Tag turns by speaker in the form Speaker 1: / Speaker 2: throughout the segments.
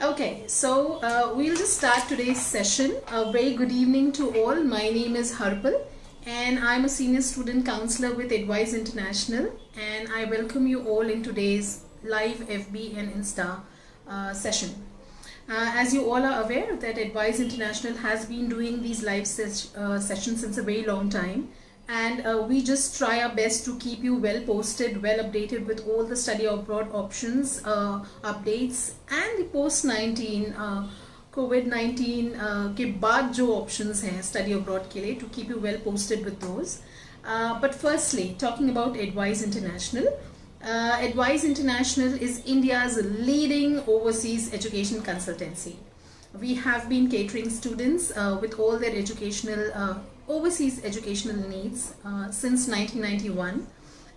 Speaker 1: Okay, so we'll just start today's session. A very good evening to all. My name is Harpal and I'm a senior student counselor with Edwise International, and I welcome you all in today's live FB and Insta session. As you all are aware that Edwise International has been doing these live sessions since a very long time, and we just try our best to keep you well posted, well updated with all the study abroad options, updates, and the post-19 COVID-19 के बाद जो options हैं study abroad के लिए, to keep you well posted with those. But firstly, talking about Edwise International. Edwise International is India's leading overseas education consultancy. We have been catering students with all their educational overseas educational needs since 1991,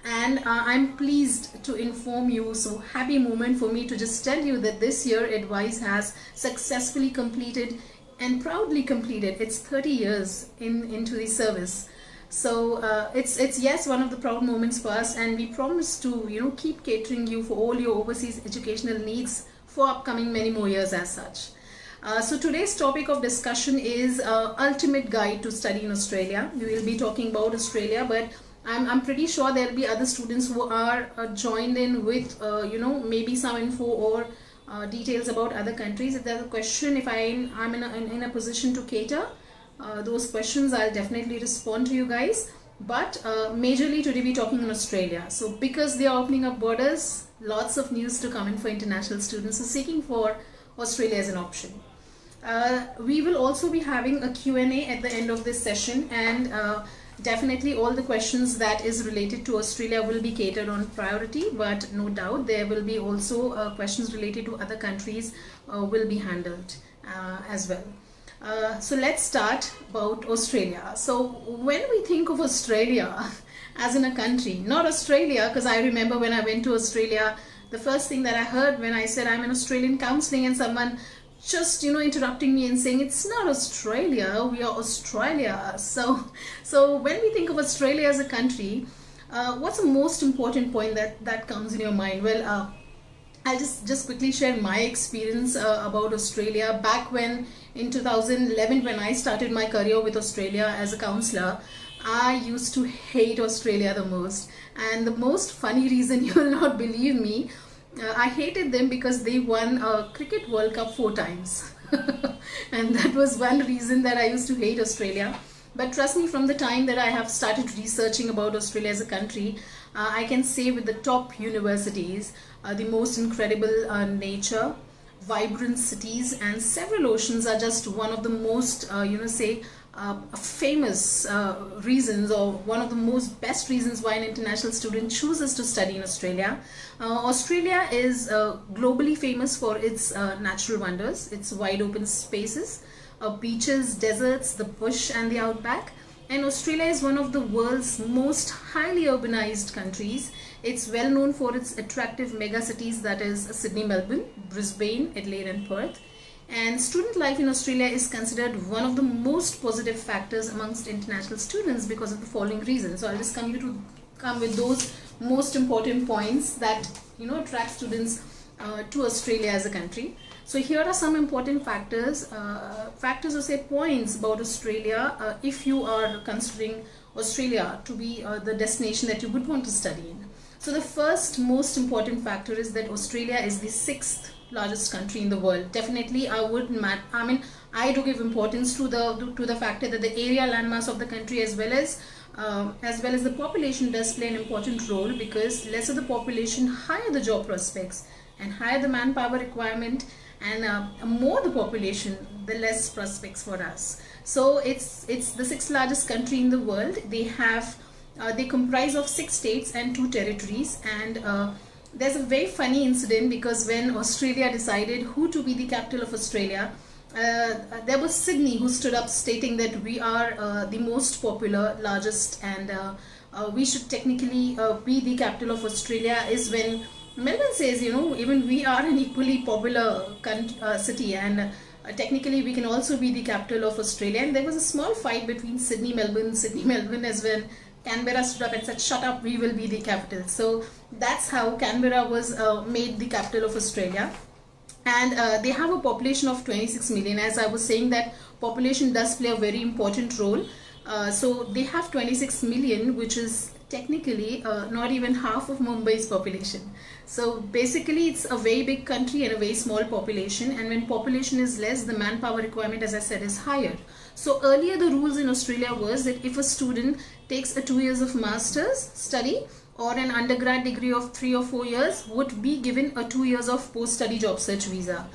Speaker 1: and I'm pleased to inform you, so happy moment for me to just tell you that this year Edwise has successfully completed and proudly completed its 30 years into the service. So it's yes, one of the proud moments for us, and we promise to keep catering you for all your overseas educational needs for upcoming many more years as such. So today's topic of discussion is ultimate guide to study in Australia. We will be talking about Australia, but I'm pretty sure there will be other students who are joined in with maybe some info or details about other countries. If there's a question, if I'm in a position to cater those questions, I'll definitely respond to you guys. But majorly today we're talking in Australia. So because they are opening up borders, lots of news to come in for international students who are seeking for Australia as an option. We will also be having a Q&A at the end of this session, and definitely all the questions that is related to Australia will be catered on priority, but no doubt there will be also questions related to other countries will be handled as well. So let's start about Australia. So when we think of Australia as in a country, not Australia, because I remember when I went to Australia, the first thing that I heard when I said I'm in Australian counseling, and someone just interrupting me and saying it's not Australia, we are Australia. So when we think of Australia as a country, what's the most important point that comes in your mind? Well, I'll just quickly share my experience about Australia. Back when in 2011, when I started my career with Australia as a counselor, I used to hate Australia the most, and the most funny reason, you will not believe me, I hated them because they won a Cricket World Cup 4 times and that was one reason that I used to hate Australia. But trust me, from the time that I have started researching about Australia as a country, I can say with the top universities, the most incredible nature, vibrant cities, and several oceans are just one of the most famous reasons, or one of the most best reasons why an international student chooses to study in Australia. Australia is globally famous for its natural wonders, its wide open spaces, beaches, deserts, the bush and the outback. And Australia is one of the world's most highly urbanized countries. It's well known for its attractive mega cities, that is Sydney, Melbourne, Brisbane, Adelaide and Perth. And student life in Australia is considered one of the most positive factors amongst international students because of the following reasons. So I'll just come with those most important points that attract students to Australia as a country. So here are some important factors or say points about Australia if you are considering Australia to be the destination that you would want to study in. So the first most important factor is that Australia is the 6th largest country in the world. Definitely I do give importance to the factor that the area landmass of the country as well as the population does play an important role, because lesser the population, higher the job prospects, and higher the manpower requirement, and more the population, the less prospects for us. So it's the 6th largest country in the world. They comprise of 6 states and 2 territories, and there's a very funny incident, because when Australia decided who to be the capital of Australia, there was Sydney who stood up stating that we are the most popular, largest, and we should technically be the capital of Australia, is when Melbourne says, even we are an equally popular city, and technically we can also be the capital of Australia. And there was a small fight between Sydney, Melbourne, as when Canberra stood up and said, shut up, we will be the capital. So that's how Canberra was made the capital of Australia. and they have a population of 26 million. As I was saying, that population does play a very important role. So they have 26 million, which is technically not even half of Mumbai's population. So basically it's a very big country and a very small population, and when population is less, the manpower requirement, as I said, is higher. So earlier the rules in Australia was that if a student takes a 2 years of master's study or an undergrad degree of 3 or 4 years, would be given a 2 years of post-study job search visa.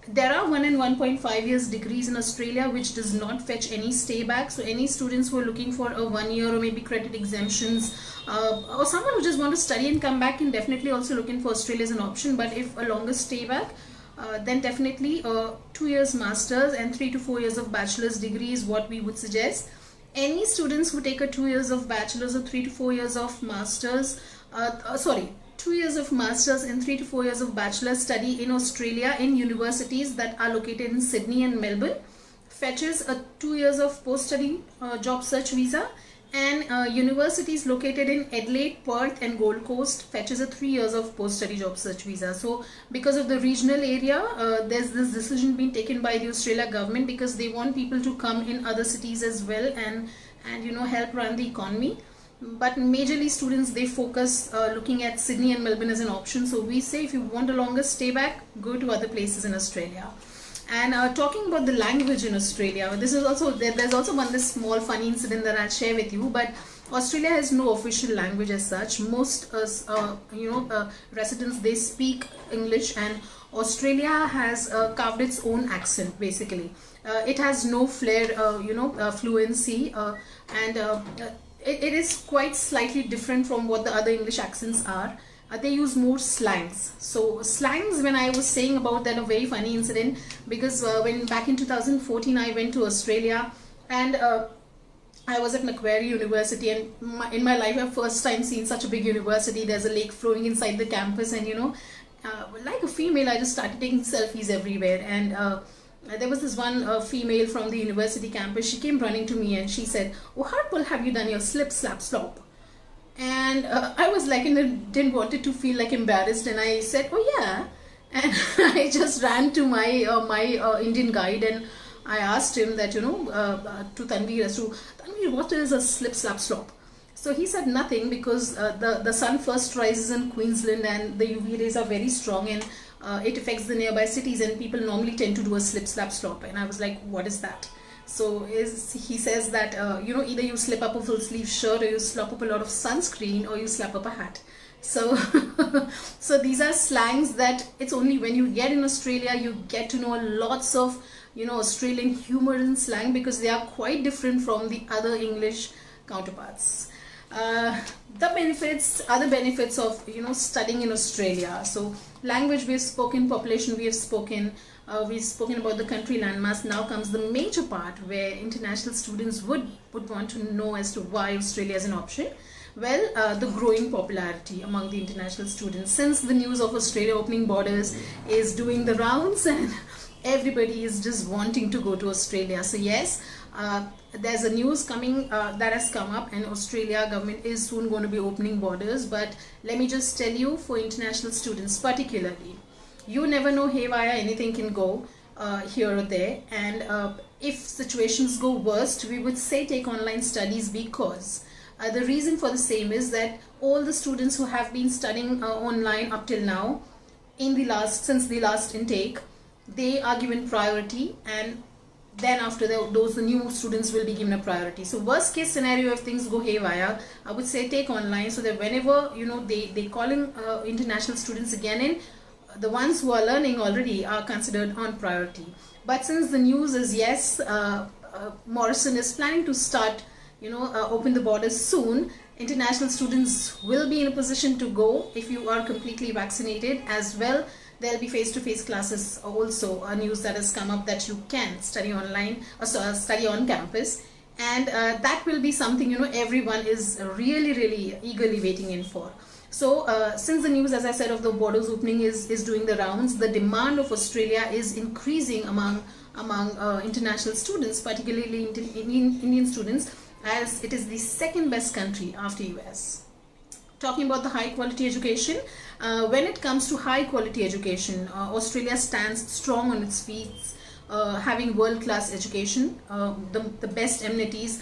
Speaker 1: There are 1 and 1.5 years degrees in Australia which does not fetch any stay back. So any students who are looking for a 1 year or maybe credit exemptions, or someone who just want to study and come back, can definitely also look in for Australia as an option. But if a longer stay back, then definitely 2 years masters and 3 to 4 years of bachelor's degree is what we would suggest. Any students who take a 2 years of bachelor's or 3 to 4 years of masters, 2 years of masters and 3 to 4 years of bachelor's study in Australia in universities that are located in Sydney and Melbourne, fetches a 2 years of post-study job search visa, and universities located in Adelaide, Perth and Gold Coast fetches a 3 years of post-study job search visa. So because of the regional area, there's this decision being taken by the Australia government, because they want people to come in other cities as well and help run the economy. But majorly students, they focus looking at Sydney and Melbourne as an option. So we say if you want a longer stay back, go to other places in Australia. And talking about the language in Australia, this is also there's also this small funny incident that I'll share with you. But Australia has no official language as such. Most residents, they speak English, and Australia has carved its own accent basically. It has no flair, fluency, and it is quite slightly different from what the other English accents are. They use more slangs. So slangs, when I was saying about that, a very funny incident, because when back in 2014 I went to Australia, and I was at Macquarie University, and in my life I've first time seen such a big university. There's a lake flowing inside the campus, and like a female, I just started taking selfies everywhere. And there was this one female from the university campus. She came running to me and she said, "Oh Harpal, have you done your slip slap slop?" And I was like, didn't wanted to feel like embarrassed, and I said, "Oh yeah." And I just ran to my Indian guide, and I asked him that, to Tanveer, what is a slip slap slop? So he said nothing, because the sun first rises in Queensland and the UV rays are very strong, and it affects the nearby cities, and people normally tend to do a slip slap slop. And I was like, what is that? So he says that either you slip up a full sleeve shirt, or you slap up a lot of sunscreen, or you slap up a hat. So so these are slangs that it's only when you get in Australia you get to know lots of Australian humor and slang, because they are quite different from the other English counterparts. Other benefits of studying in Australia. So language we have spoken, population we have spoken, we've spoken about the country landmass. Now comes the major part where international students would want to know as to why Australia is an option. Well, the growing popularity among the international students, since the news of Australia opening borders is doing the rounds, and everybody is just wanting to go to Australia. So yes, there's a news coming that has come up, and Australia government is soon going to be opening borders. But let me just tell you, for international students particularly, you never know, haywire, anything can go here or there. And if situations go worst, we would say take online studies, because the reason for the same is that all the students who have been studying online up till now, since the last intake, they are given priority, and then after the new students will be given a priority. So worst case scenario, if things go haywire, I would say take online, so that whenever they calling international students again in, the ones who are learning already are considered on priority. But since the news is yes, Morrison is planning to start open the borders soon, international students will be in a position to go if you are completely vaccinated. As well, there'll be face-to-face classes also, a news that has come up that you can study online or study on campus, and that will be something everyone is really eagerly waiting in for. So since the news, as I said, of the borders opening is doing the rounds, the demand of Australia is increasing among international students, particularly Indian students, as it is the second best country after US. Talking about the high quality education, when it comes to high quality education, Australia stands strong on its feet, having world-class education, the best amenities,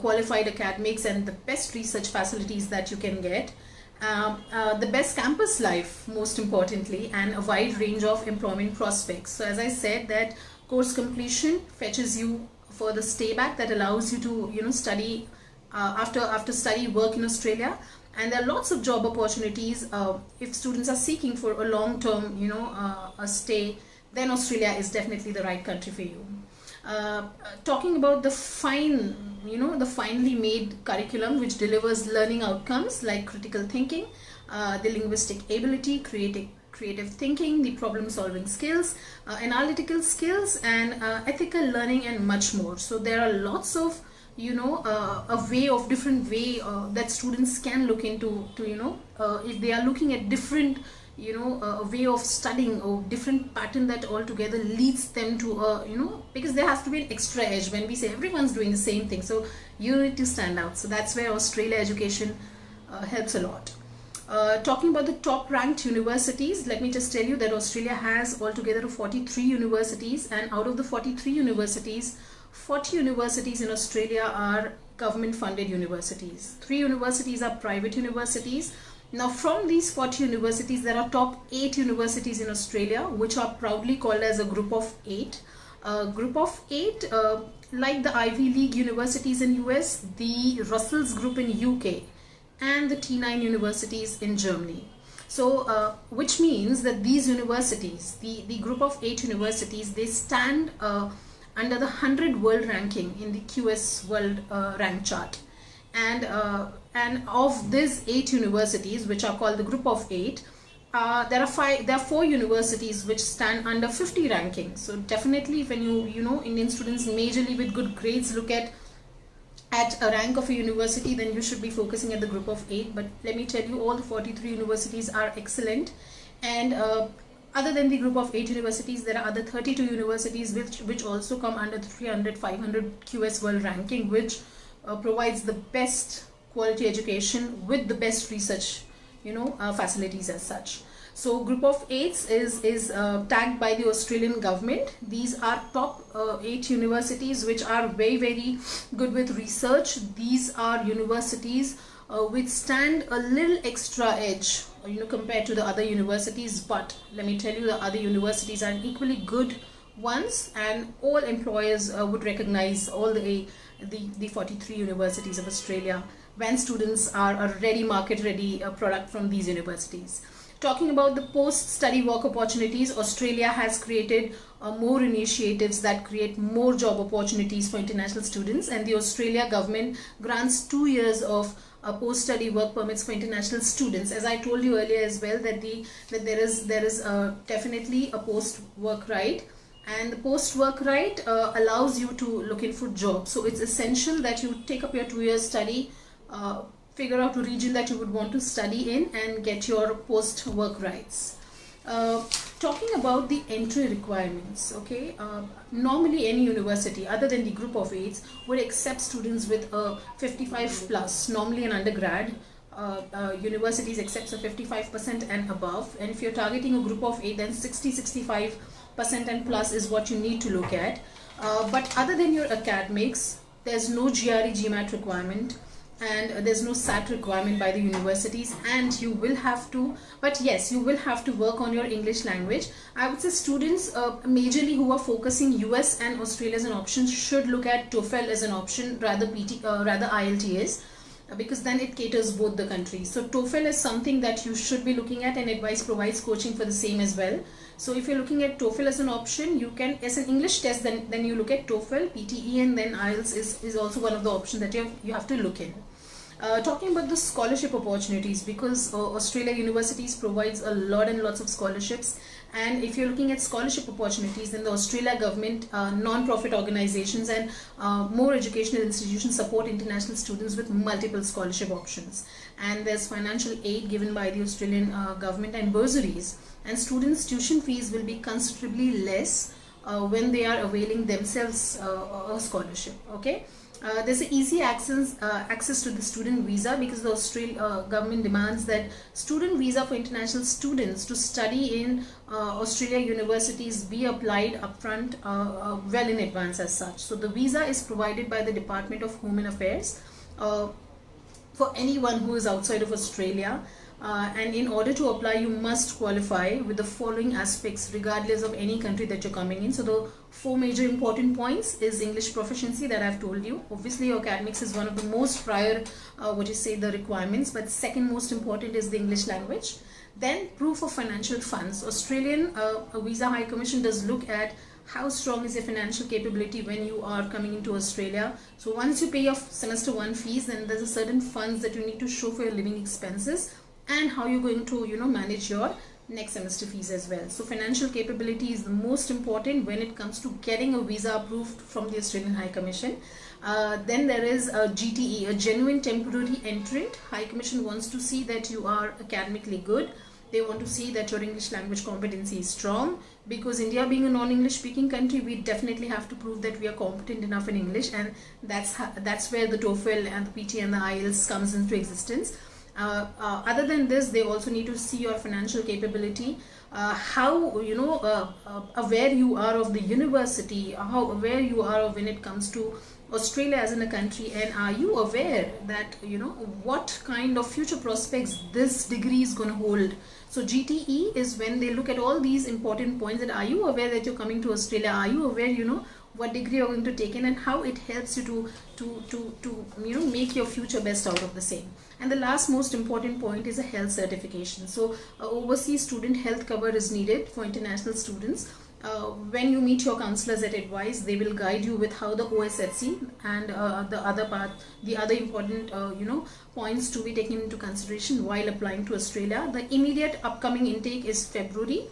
Speaker 1: qualified academics, and the best research facilities that you can get. The best campus life, most importantly, and a wide range of employment prospects. So as I said, that course completion fetches you for the stay back that allows you to study after study work in Australia. And there are lots of job opportunities if students are seeking for a long-term a stay. Then Australia is definitely the right country for you. Talking about the finely made curriculum which delivers learning outcomes like critical thinking, the linguistic ability, creative thinking, the problem solving skills, analytical skills, and ethical learning, and much more. So there are lots of different way that students can look into if they are looking at different a way of studying or different pattern that altogether leads them to because there has to be an extra edge when we say everyone's doing the same thing, so you need to stand out. So that's where Australia education helps a lot. Talking about the top ranked universities, let me just tell you that Australia has altogether 43 universities, and out of the 43 universities, 40 universities in Australia are government funded universities. 3 universities are private universities. Now from these 40 universities, there are top 8 universities in Australia which are proudly called as a group of 8. Group of 8 like the Ivy League universities in US, the Russell's group in UK, and the T9 universities in Germany. So which means that these universities, the group of 8 universities, they stand under the 100 world ranking in the QS world rank chart. And of these 8 universities, which are called the group of 8, there are 4 universities which stand under 50 rankings. So definitely when Indian students majorly with good grades look at a rank of a university, then you should be focusing at the group of 8. But let me tell you, all the 43 universities are excellent. And other than the group of 8 universities, there are other 32 universities which also come under the 300, 500 QS world ranking, which provides the best quality education with the best research facilities as such. So group of 8s is tagged by the Australian government. These are top 8 universities which are very, very good with research. These are universities which stand a little extra edge compared to the other universities, but let me tell you, the other universities are equally good ones, and all employers would recognize all the 43 universities of Australia when students are a ready, market ready product from these universities. Talking about the post-study work opportunities, Australia has created more initiatives that create more job opportunities for international students, and the Australia government grants 2 years of post-study work permits for international students. As I told you earlier as well, that there is definitely a post-work right, and the post-work right allows you to look in for jobs. So it's essential that you take up your 2 years study, figure out a region that you would want to study in, and get your post-work rights. Talking about the entry requirements, okay, normally any university other than the group of 8s would accept students with a 55 plus, normally an undergrad. Universities accepts a 55% and above, and if you're targeting a group of 8, then 65% and plus is what you need to look at. But other than your academics, there's no GRE GMAT requirement, and there's no SAT requirement by the universities, and you will have to, but yes, you will have to work on your English language. I would say students majorly who are focusing US and Australia as an option should look at TOEFL as an option, rather IELTS, because then it caters both the countries. So TOEFL is something that you should be looking at, and Edwise provides coaching for the same as well. So if you're looking at TOEFL as an option, you can, as an English test, then you look at TOEFL, PTE, and then IELTS is also one of the options that you have to look in. Talking about the scholarship opportunities, because Australia universities provides a lot and lots of scholarships, and if you're looking at scholarship opportunities, then the Australia government, non-profit organizations, and more educational institutions support international students with multiple scholarship options. And there's financial aid given by the Australian government and bursaries, and students' tuition fees will be considerably less when they are availing themselves a scholarship. Okay. There's an easy access to the student visa, because the Australian government demands that student visa for international students to study in Australia universities be applied upfront, well in advance as such. So the visa is provided by the Department of Home Affairs for anyone who is outside of Australia. And in order to apply, you must qualify with the following aspects regardless of any country that you're coming in. So the 4 major important points is English proficiency that I've told you. Obviously your academics is one of the most prior the requirements, but second most important is the English language. Then proof of financial funds. Australian Visa High Commission does look at how strong is your financial capability when you are coming into Australia. So once you pay your semester 1 fees, then there's a certain funds that you need to show for your living expenses, and how you're going to manage your next semester fees as well. So financial capability is the most important when it comes to getting a visa approved from the Australian High Commission. Then there is a GTE, a genuine temporary entrant. High Commission wants to see that you are academically good. They want to see that your English language competency is strong, because India being a non-English speaking country, we definitely have to prove that we are competent enough in English, and that's where the TOEFL and the PT and the IELTS comes into existence. Other than this, they also need to see your financial capability, how aware you are of the university, how aware you are when it comes to Australia as in a country, and are you aware that what kind of future prospects this degree is going to hold. So GTE is when they look at all these important points, that are you aware that you're coming to Australia, are you aware what degree you're going to take in, and how it helps you to make your future best out of the same. And the last most important point is a health certification. So overseas student health cover is needed for international students. When you meet your counselors at Edwise, they will guide you with how the OSHC and the other important points to be taken into consideration while applying to Australia. The immediate upcoming intake is February,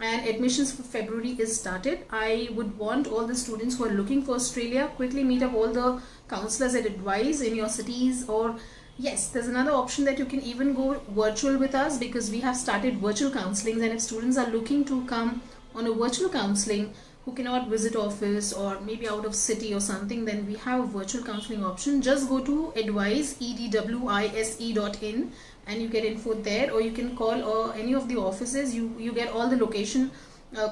Speaker 1: and admissions for February is started. I would want all the students who are looking for Australia, quickly meet up all the counselors at Edwise in your cities, or yes, there's another option that you can even go virtual with us, because we have started virtual counseling, and if students are looking to come on a virtual counseling who cannot visit office or maybe out of city or something, then we have a virtual counseling option. Just go to Edwise, edwise.in, and you get info there, or you can call any of the offices. You get all the location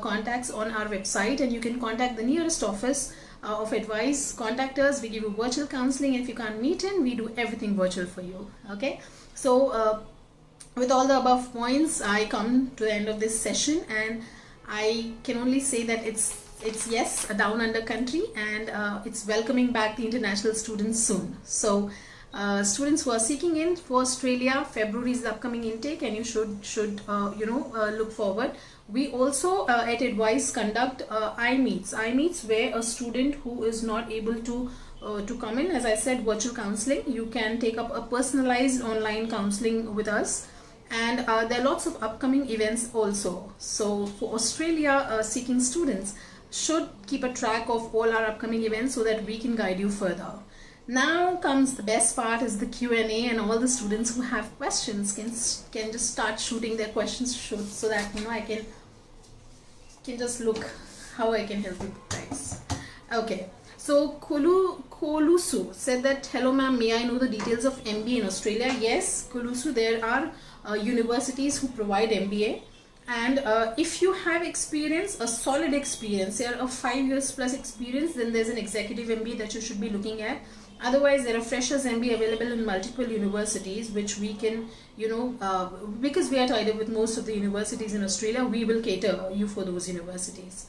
Speaker 1: contacts on our website, and you can contact the nearest office of Edwise. Contact us, we give you virtual counseling, and if you can't meet in, we do everything virtual for you. Okay, so with all the above points, I come to the end of this session, and I can only say that it's yes, a down under country, and it's welcoming back the international students soon. So students who are seeking in for Australia, February is the upcoming intake, and you should look forward. We also at Edwise conduct I-meets where a student who is not able to come in, as I said, virtual counseling, you can take up a personalized online counseling with us. And there are lots of upcoming events also. So for Australia seeking students should keep a track of all our upcoming events so that we can guide you further. Now comes the best part, is the Q&A, and all the students who have questions can just start shooting their questions so that I can just look how I can help you guys. Okay, so Kolusu said that, hello ma'am, may I know the details of MBA in Australia? Yes, Kolusu, there are universities who provide MBA, and if you have experience, a solid experience, say a 5 years plus experience, then there's an executive MBA that you should be looking at. Otherwise, there are freshers MBA available in multiple universities, which we can, because we are tied up with most of the universities in Australia, we will cater you for those universities.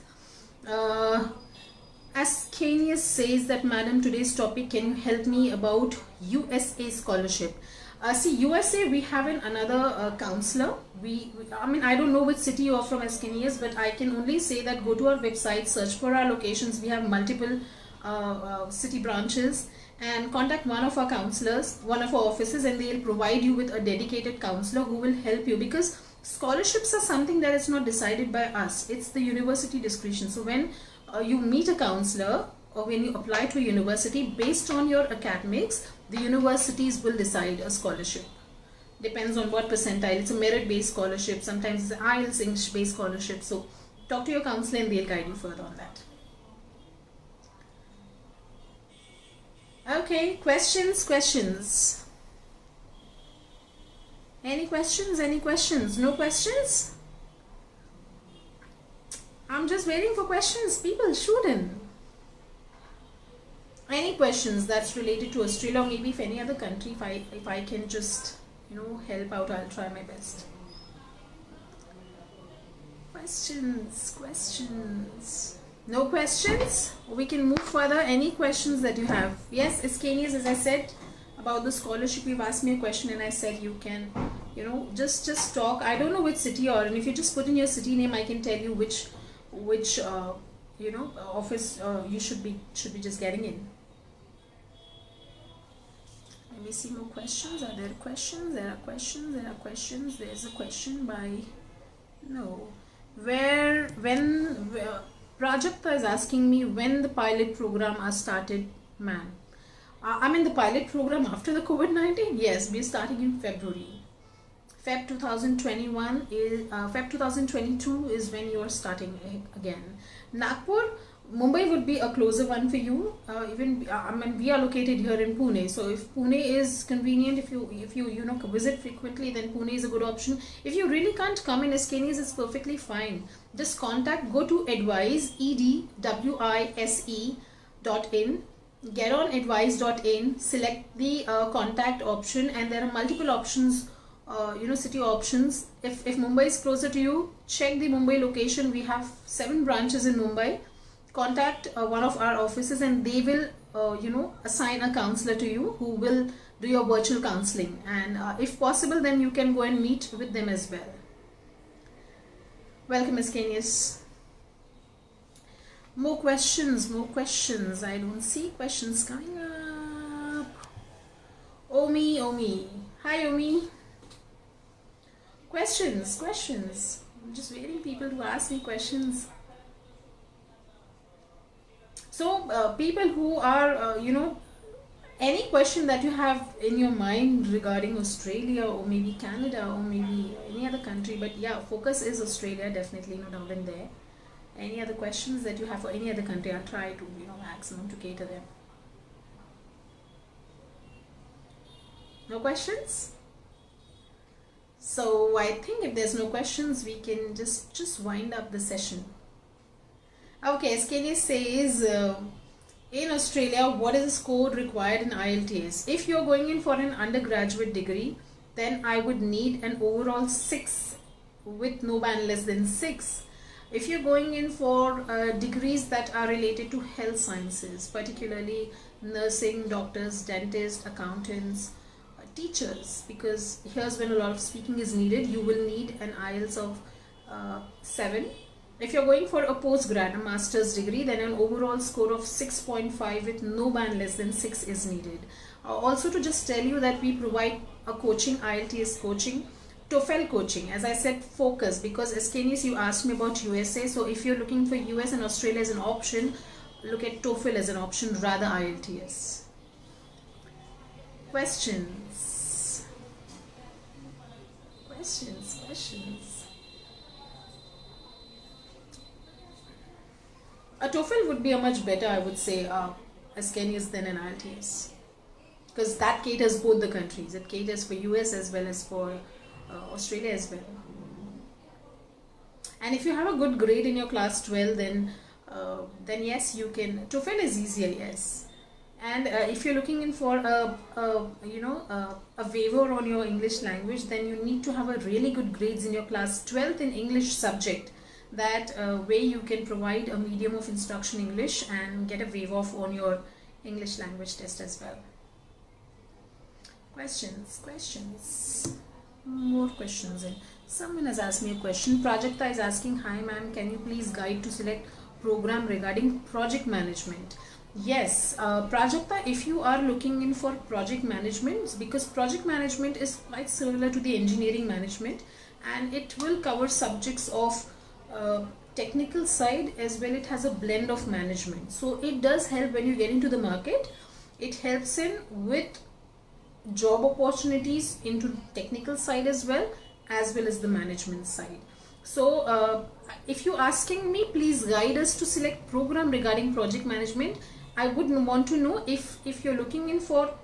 Speaker 1: Ascanius says that, madam, today's topic, can you help me about USA scholarship? See, USA, we have another counselor. I don't know which city you are from, Ascanius, but I can only say that go to our website, search for our locations. We have multiple city branches, and contact one of our counselors, one of our offices, and they'll provide you with a dedicated counselor who will help you, because scholarships are something that is not decided by us. It's the university discretion. So when you meet a counselor, or when you apply to a university, based on your academics, the universities will decide a scholarship. Depends on what percentile. It's a merit-based scholarship. Sometimes it's an IELTS English-based scholarship. So talk to your counselor and they'll guide you further on that. Okay, questions. Any questions? No questions? I'm just waiting for questions. People, shoot in. Any questions that's related to Australia, or maybe if any other country, if I can just, help out, I'll try my best. Questions. No questions? We can move further. Any questions that you have? Yes, Iskanias, as I said about the scholarship, you've asked me a question and I said you can, just talk. I don't know which city you're in. If you just put in your city name, I can tell you which office you should be just getting in. Let me see more questions. Are there questions? There are questions. There's a question by Prajakta is asking me when the pilot program are started, ma'am. I'm in the pilot program after the COVID-19. Yes, we're starting in February. Feb 2021 is Feb 2022 is when you are starting again. Nagpur, Mumbai would be a closer one for you. We are located here in Pune, so if Pune is convenient, if you visit frequently, then Pune is a good option. If you really can't come in Iskanias, it's perfectly fine. Just go to Edwise, EDWISE.in, get on edwise.in, select the contact option, and there are multiple options, city options. If Mumbai is closer to you, check the Mumbai location. We have 7 branches in Mumbai. Contact one of our offices and they will assign a counselor to you who will do your virtual counseling, and if possible then you can go and meet with them as well. Welcome, Iskanias. More questions. I don't see questions coming up. Omi. Hi, Omi. Questions. I'm just waiting people to ask me questions. So people who are, any question that you have in your mind regarding Australia or maybe Canada or maybe any other country, but yeah, focus is Australia, definitely, no doubt in there. Any other questions that you have for any other country, I'll try to, maximum to cater them. No questions? So I think if there's no questions, we can just wind up the session. Okay, Iskanias says, in Australia, what is the score required in IELTS? If you're going in for an undergraduate degree, then I would need an overall 6 with no band less than 6. If you're going in for degrees that are related to health sciences, particularly nursing, doctors, dentists, accountants, teachers, because here's when a lot of speaking is needed, you will need an IELTS of 7. If you're going for a postgrad, a master's degree, then an overall score of 6.5 with no band less than 6 is needed. Also to just tell you that we provide a coaching, IELTS coaching, TOEFL coaching. As I said, focus, because Iskanias, you asked me about USA. So if you're looking for US and Australia as an option, look at TOEFL as an option rather IELTS. Questions. A TOEFL would be a much better, I would say, Iskanias than an IELTS, because that caters both the countries. It caters for US as well as for Australia as well. And if you have a good grade in your class 12, then yes, you can. TOEFL is easier, yes. And if you're looking in for a waiver on your English language, then you need to have a really good grades in your class 12th in English subject. That way you can provide a medium of instruction English and get a waiver off on your English language test as well. Questions. More questions in. Someone has asked me a question. Prajakta is asking, hi ma'am, can you please guide to select program regarding project management? Yes, Prajakta, if you are looking in for project management, because project management is quite similar to the engineering management, and it will cover subjects of technical side as well. It has a blend of management, so it does help when you get into the market. It helps in with job opportunities into technical side as well as the management side. So if you're asking me, please guide us to select program regarding project management. I would want to know if you're looking in for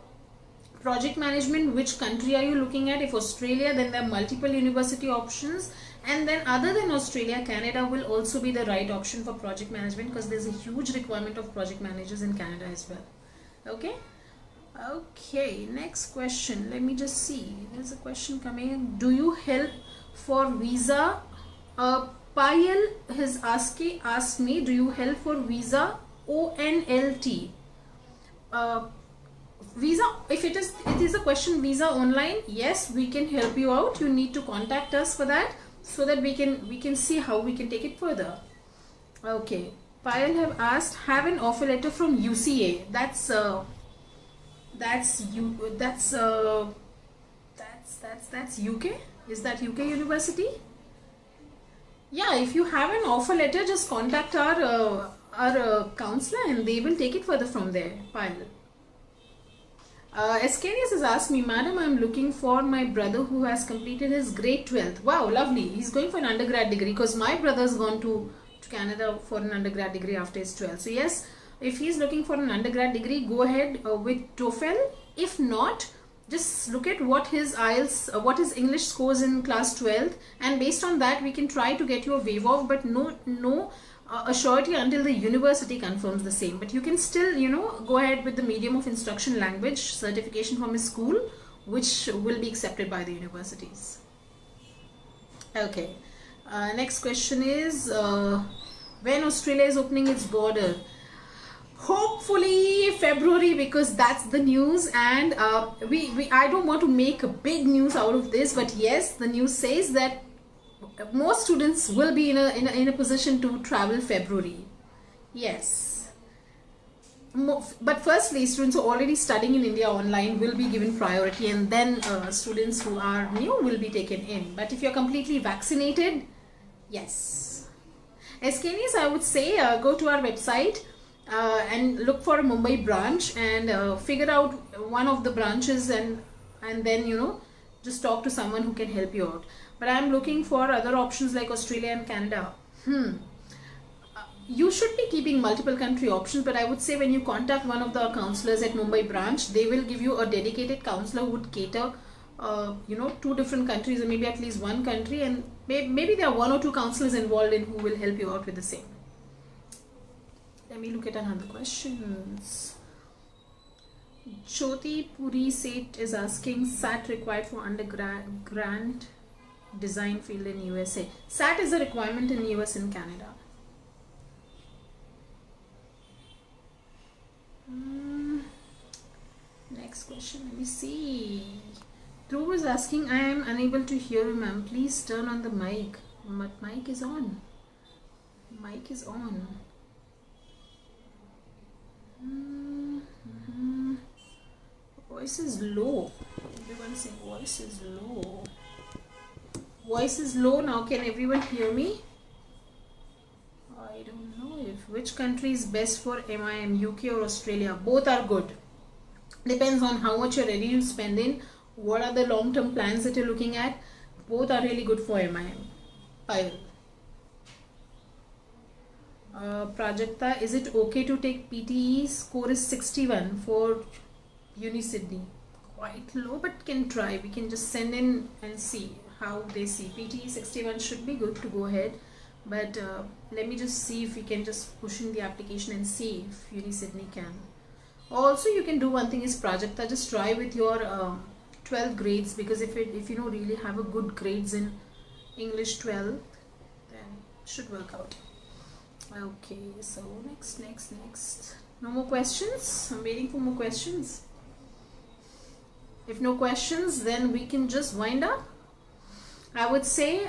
Speaker 1: project management, which country are you looking at? If Australia, then there are multiple university options, and then other than Australia, Canada will also be the right option for project management, because there's a huge requirement of project managers in Canada as well. Okay, next question. Let me just see. There's a question coming in. Do you help for visa? Payal has asked me, do you help for visa? ONLT. Visa, if it is a question visa online, yes, we can help you out. You need to contact us for that, so that we can see how we can take it further. Okay, Payal have asked, have an offer letter from UCA. That's UK. Is that UK university? Yeah, if you have an offer letter, just contact our counselor and they will take it further from there. Payal. Escanius has asked me, Madam, I'm looking for my brother who has completed his grade 12th. Wow, lovely. He's going for an undergrad degree, because my brother's gone to Canada for an undergrad degree after his 12th. So yes, if he's looking for an undergrad degree, go ahead with TOEFL. If not, just look at what his IELTS, what his English scores in class 12th, and based on that we can try to get you a waive off, but no a surety until the university confirms the same. But you can still, go ahead with the medium of instruction language certification from his school, which will be accepted by the universities. Okay, next question is, when Australia is opening its border? Hopefully February, because that's the news, and I don't want to make a big news out of this, but yes, the news says that most students will be in a position to travel February. Yes, but firstly, students who are already studying in India online will be given priority, and then students who are new will be taken in. But if you're completely vaccinated, yes. Escanius, I would say go to our website and look for a Mumbai branch, and figure out one of the branches, and then just talk to someone who can help you out. But I'm looking for other options like Australia and Canada. You should be keeping multiple country options, but I would say when you contact one of the counselors at Mumbai branch, they will give you a dedicated counselor who would cater 2 different countries, or maybe at least one country, and maybe there are 1 or 2 counselors involved in who will help you out with the same. Let me look at another questions. Jyoti Puri Seth is asking, SAT required for undergrad design field in USA. SAT is a requirement in US and Canada. Next question, let me see. Dhruv is asking, I am unable to hear you, ma'am. Please turn on the mic. But mic is on. Mic is on. Voice is low. Everyone saying voice is low. Voice is low now. Can everyone hear me? I don't know which country is best for MIM, UK or Australia. Both are good. Depends on how much you're ready to spend in. What are the long-term plans that you're looking at? Both are really good for MIM. Prajakta, is it okay to take PTE? Score is 61 for Uni Sydney. Quite low, but can try. We can just send in and see how they see. PTE 61 should be good to go ahead, but let me just see if we can just push in the application and see if Uni Sydney can. Also, you can do one thing is Prajakta, just try with your 12 grades, because if you don't really have a good grades in English 12, then it should work out. Okay, so next. No more questions? I'm waiting for more questions. If no questions, then we can just wind up. I would say,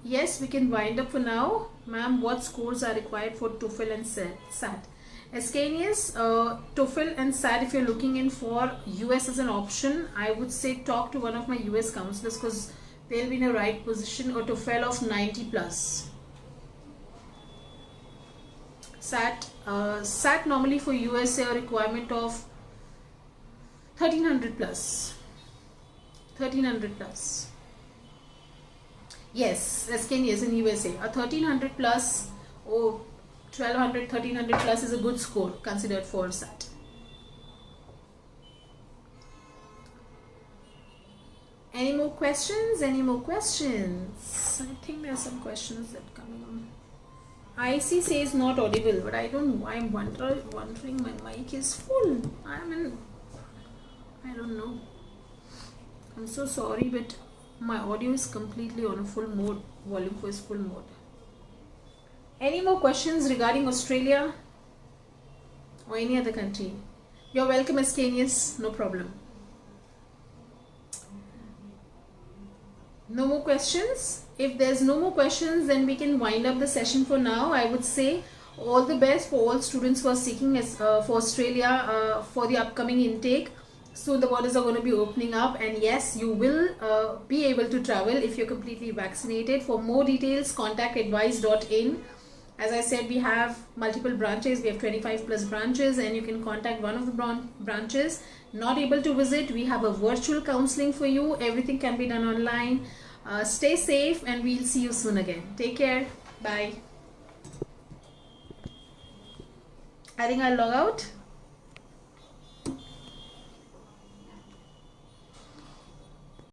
Speaker 1: yes, we can wind up for now. Ma'am, what scores are required for TOEFL and SAT? Escanius, TOEFL and SAT, if you're looking in for US as an option, I would say talk to one of my US counselors, because they'll be in a right position. Or TOEFL of 90 plus. SAT normally for USA a requirement of 1300 plus. 1300 plus. Yes, Escanius in USA a 1300 plus. Oh, 1200, 1300 plus is a good score considered for SAT. Any more questions? Any more questions? I think there are some questions that coming on. IC says not audible, but I don't know why. I'm wondering my mic is full. I don't know. I'm so sorry, but my audio is completely on a full mode. Volume is full mode. Any more questions regarding Australia or any other country? You're welcome, Ascanius. No problem. No more questions? If there's no more questions, then we can wind up the session for now. I would say all the best for all students who are seeking for Australia for the upcoming intake. So the borders are going to be opening up, and yes, you will be able to travel if you're completely vaccinated. For more details, contact edwise.in. As I said, we have multiple branches. We have 25 plus branches, and you can contact one of the branches. Not able to visit, we have a virtual counseling for you. Everything can be done online. Stay safe, and we'll see you soon again. Take care. Bye. I think I'll log out.